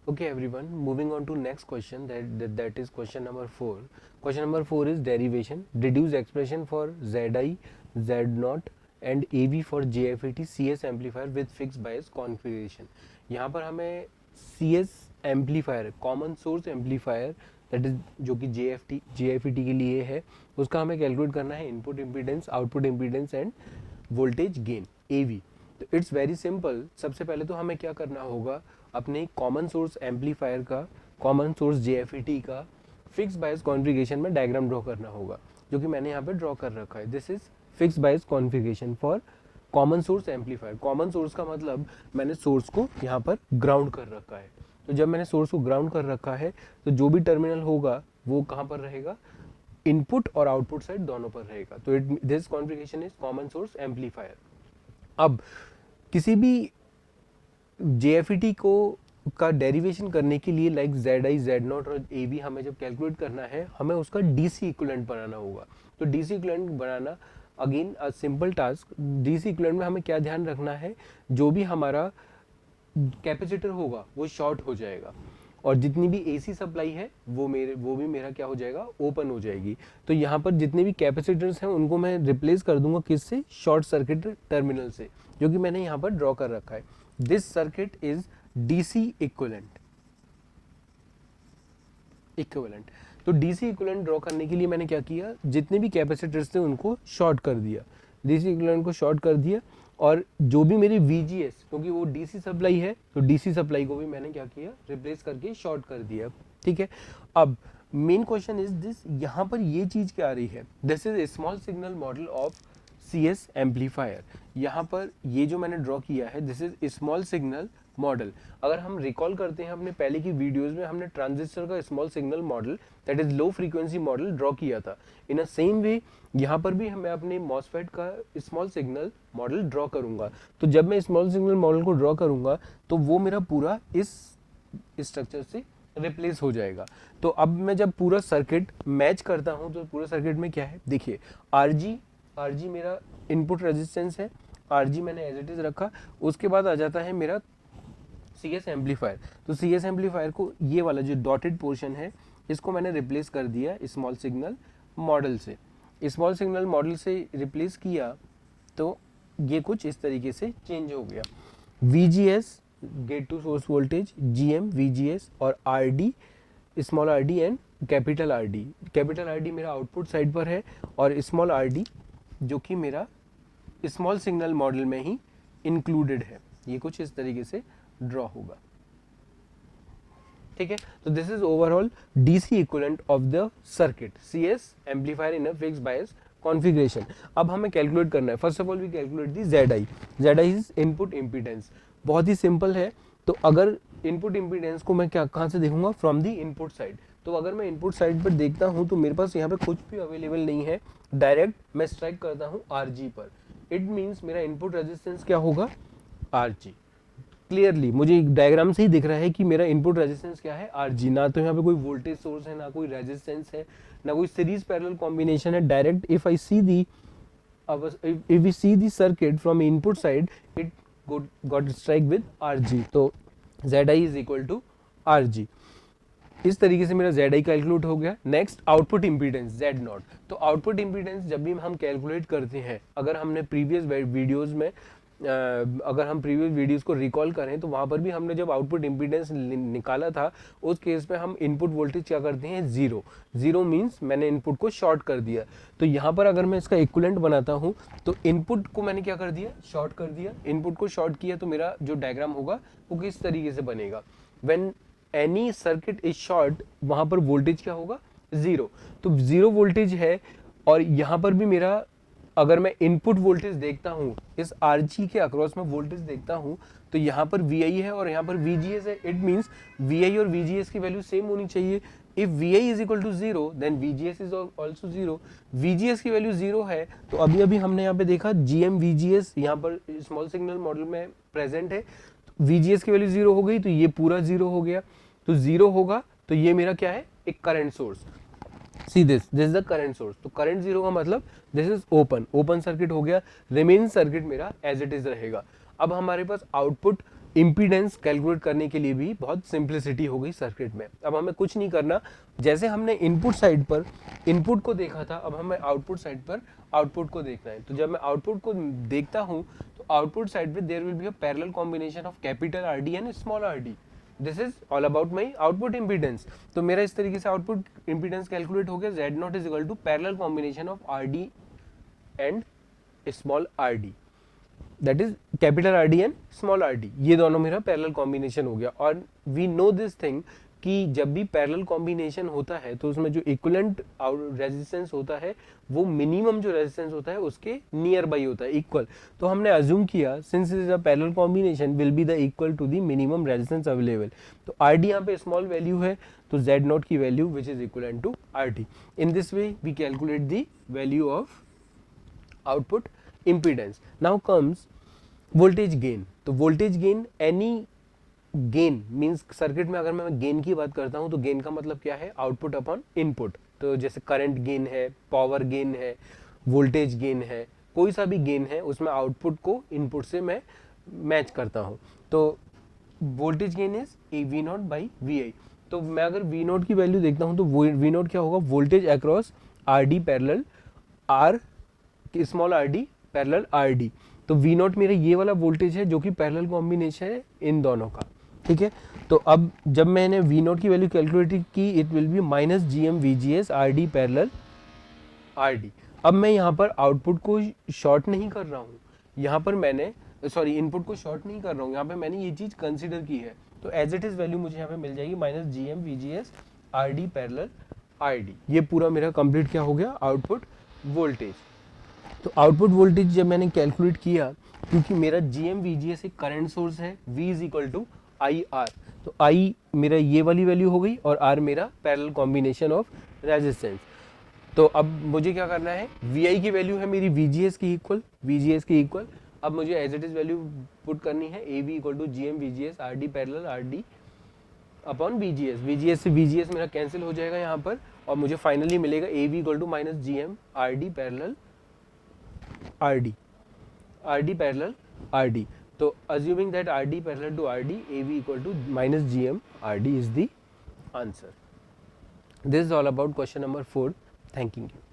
Okay everyone, moving on to next question, that is question number 4. Question number 4 is derivation. Deduce expression for Zi, Z0 and AV for JFET CS amplifier with fixed bias configuration. यहाँ पर हमें CS amplifier, common source amplifier, that is जो कि JFET के लिए है, उसका हमें कैलकुलेट करना है input impedance, output impedance end voltage gain AV. तो इट्स वेरी सिंपल. सबसे पहले तो हमें क्या करना होगा, अपने कॉमन सोर्स एम्पलीफायर का, कॉमन सोर्स JFET का फिक्स बायस कॉन्फ़िगरेशन में डायग्राम ड्रॉ करना होगा, जो कि मैंने यहाँ पे ड्रॉ कर रखा है. This is fix bias configuration for common source amplifier. Common source का मतलब मैंने सोर्स को यहाँ पर ग्राउंड कर रखा है. तो जब मैंने सोर्स को ग्राउंड कर रखा है तो जो भी टर्मिनल होगा वो कहाँ पर रहेगा, इनपुट और आउटपुट साइड दोनों पर रहेगा. तो this configuration is common source amplifier. अब किसी भी JFET को का डेरिवेशन करने के लिए लाइक ZI, Z0 और AV हमें जब कैलकुलेट करना है, हमें उसका DC इक्विवेलेंट बनाना होगा. तो DC equivalent banana again a simple task. DC equivalent में हमें क्या ध्यान रखना है, जो भी हमारा कैपेसिटर होगा वो शॉर्ट हो जाएगा और जितनी भी AC सप्लाई है वो भी मेरा क्या हो जाएगा, ओपन हो जाएगी. तो यहाँ पर जितने भी कैपेसिटर्स हैं उनको मैं रिप्लेस कर दूंगा किससे, शॉर्ट सर्किट टर्मिनल से, जो कि मैंने यहाँ पर ड्रॉ कर रखा है. This circuit is DC equivalent. तो DC इक्विवेलेंट ड्रॉ करने के लिए मैंने क्या किया, जितने भी कैपेसिटर्स थे उनको शॉर्ट कर दिया, DC इक्विवेलेंट को शॉर्ट कर दिया. और जो भी मेरी VGS, क्योंकि वो DC सप्लाई है तो DC सप्लाई को भी मैंने क्या किया, रिप्लेस करके शॉर्ट कर दिया. ठीक है. अब मेन क्वेश्चन इज दिस, यहाँ पर ये चीज क्या आ रही है, this is a small signal model of CS amplifier. यहाँ पर ये जो मैंने ड्रॉ किया है, this is small signal model. अगर हम रिकॉल करते हैं अपने पहले की वीडियोस में, हमने ट्रांजिस्टर का small signal model, that is low frequency model draw किया था. इन अ सेम वे यहाँ पर भी मैं अपने मॉसफेट का स्मॉल सिग्नल मॉडल ड्रॉ करूंगा. तो जब मैं स्मॉल सिग्नल मॉडल को ड्रॉ करूंगा तो वो मेरा पूरा इस स्ट्रक्चर से रिप्लेस हो जाएगा. तो अब मैं जब पूरा सर्किट मैच करता हूं तो पूरा सर्किट में क्या है, देखिए RG मेरा इनपुट रेजिस्टेंस है, RG मैंने एज इट इज रखा. उसके बाद आ जाता है मेरा CS एम्पलीफायर. तो CS एम्पलीफायर को, ये वाला जो डॉटेड पोर्शन है, इसको मैंने रिप्लेस कर दिया स्मॉल सिग्नल मॉडल से. स्मॉल सिग्नल मॉडल से रिप्लेस किया तो ये कुछ इस तरीके से चेंज हो गया. VGS gate to source voltage, GM, VGS और RD, small RD and capital RD. Capital RD मेरा आउटपुट साइड पर है और स्मॉल RD जो कि मेरा स्मॉल सिग्नल मॉडल में ही इंक्लूडेड है. ये कुछ इस तरीके से ड्रॉ होगा. ठीक है. तो this is overall DC equivalent of the circuit, CS amplifier in a fixed bias configuration. अब हमें कैलकुलेट करना है. First of all we calculate the ZI is input impedance. बहुत ही सिंपल है. तो अगर इनपुट इम्पीडेंस को मैं कहाँ से देखूंगा, फ्रॉम द इनपुट साइड. तो अगर मैं इनपुट साइड पर देखता हूं तो मेरे पास यहाँ पे कुछ भी अवेलेबल नहीं है, डायरेक्ट मैं स्ट्राइक करता हूँ RG पर. इट मीन्स मेरा इनपुट रेजिस्टेंस क्या होगा, RG. क्लियरली मुझे डायग्राम से ही दिख रहा है कि मेरा इनपुट रेजिस्टेंस क्या है, RG. ना तो यहाँ पे कोई वोल्टेज सोर्स है, ना कोई रेजिस्टेंस है, ना कोई सीरीज पैरेलल कॉम्बिनेशन है. Direct if we see the circuit from input side, it got strike with RG. तो ZI is equal to RG. इस तरीके से मेरा ZI कैलकुलेट हो गया. Next output impedance Z0. तो आउटपुट इंपीडेंस जब भी हम कैलकुलेट करते हैं, अगर हमने प्रीवियस वीडियोस में अगर हम प्रीवियस वीडियोस को रिकॉल करें तो वहाँ पर भी हमने जब आउटपुट इम्पीडेंस निकाला था, उस केस में हम इनपुट वोल्टेज क्या करते हैं, जीरो मीन्स मैंने इनपुट को शॉर्ट कर दिया. तो यहाँ पर अगर मैं इसका इक्विवेलेंट बनाता हूँ तो इनपुट को मैंने क्या कर दिया, शॉर्ट कर दिया. इनपुट को शॉर्ट किया तो मेरा जो डायग्राम होगा वो किस तरीके से बनेगा, when any circuit is short, वहाँ पर वोल्टेज क्या होगा, जीरो. तो जीरो वोल्टेज है. और यहाँ पर भी मेरा, अगर मैं इनपुट वोल्टेज देखता हूँ, इस RG के अक्रॉस में वोल्टेज देखता हूँ, तो यहाँ पर VI है और यहाँ पर VGS है. इट मीन्स VI और VGS की वैल्यू सेम होनी चाहिए. If VI is equal to zero then VGS is also zero. VGS की वैल्यू जीरो है तो अभी हमने यहाँ पे देखा GM VGS यहाँ पर स्मॉल सिग्नल मॉडल में प्रेजेंट है. VGS की वैल्यू जीरो हो गई तो ये पूरा जीरो हो गया. तो जीरो होगा तो ये मेरा क्या है, एक current source. See this is the current source. तो करंट जीरो का मतलब दिस इज ओपन सर्किट हो गया. रिमेन सर्किट मेरा एज इट इज रहेगा. अब हमारे पास आउटपुट इम्पीडेंस कैलकुलेट करने के लिए भी बहुत सिंप्लिसिटी हो गई सर्किट में। अब हमें कुछ नहीं करना, जैसे हमने इनपुट साइड पर इनपुट को देखा था, अब हमें आउटपुट साइड पर आउटपुट को देखना है। तो जब मैं आउटपुट को देखता हूँ तो आउटपुट साइड पे there will be a parallel combination of capital R D and small R D. This is all about my output impedance. तो मेरा इस तरीके से आउटपुट इम्पीडेंस कैलकुलेट हो गया, Z not is equal to parallel combination of R D and small R D, that is capital R D and small R D. ये दोनों मेरा पैरेलल कॉम्बिनेशन हो गया। और वी नो दिस थिंग कि जब भी पैरेलल कॉम्बिनेशन होता है तो उसमें जो इक्विवेलेंट रेजिस्टेंस होता है वो मिनिमम जो रेजिस्टेंस होता है उसके नियर बाई होता है, इक्वल। तो हमने अज्यूम किया since it is a parallel combination will be the equal to the minimum resistance available. तो आर डी यहाँ पे स्मॉल वैल्यू है, तो जेड नॉट की value which is equal to R D. In this way we calculate the value of output impedance. Now comes voltage gain. तो voltage gain, any gain means circuit में अगर मैं gain की बात करता हूँ तो गेन का मतलब क्या है, आउटपुट अपॉन इनपुट। तो जैसे करंट गेन है, पावर गेन है, वोल्टेज गेन है, कोई सा भी गेन है उसमें आउटपुट को इनपुट से मैं मैच करता हूँ। तो voltage gain is A V not by V I. तो मैं अगर वी नॉट की वैल्यू देखता हूँ तो वी नॉट क्या होगा, voltage across R D parallel R small R D parallel R D. तो वी नॉट मेरा ये वाला वोल्टेज है जो कि पैरेलल कॉम्बिनेशन है इन दोनों का, ठीक है। तो अब जब मैंने वी नॉट की वैल्यू कैलकुलेट की, it will be minus G M V G S R D parallel R D. अब मैं यहाँ पर आउटपुट को शॉर्ट नहीं कर रहा हूँ, यहाँ पर मैंने सॉरी इनपुट को शॉर्ट नहीं कर रहा हूँ, यहाँ पे मैंने ये चीज़ कंसिडर की है। तो एज इट इज़ वैल्यू मुझे यहाँ पे मिल जाएगी minus G M V G S R D parallel R D. ये पूरा मेरा कंप्लीट क्या हो गया, आउटपुट वोल्टेज। तो आउटपुट वोल्टेज जब मैंने कैलकुलेट किया, क्योंकि मेरा G M V G S एक करंट सोर्स है, V is equal to I R, तो I मेरा ये वाली वैल्यू हो गई और R मेरा पैरेलल कॉम्बिनेशन ऑफ रेजिस्टेंस। तो अब मुझे क्या करना है, VI की वैल्यू है मेरी VGS की इक्वल, VGS की इक्वल। अब मुझे as it is value put करनी है, AV equal to G M V G S R D parallel R D upon VGS। VGS से VGS मेरा कैंसिल हो जाएगा यहाँ पर और मुझे फाइनली मिलेगा AV equal to minus G M R D parallel R D parallel R D. तो assuming that RD parallel to RD, AV equal to minus GM RD is the answer. This is all about question number 4. Thanking you.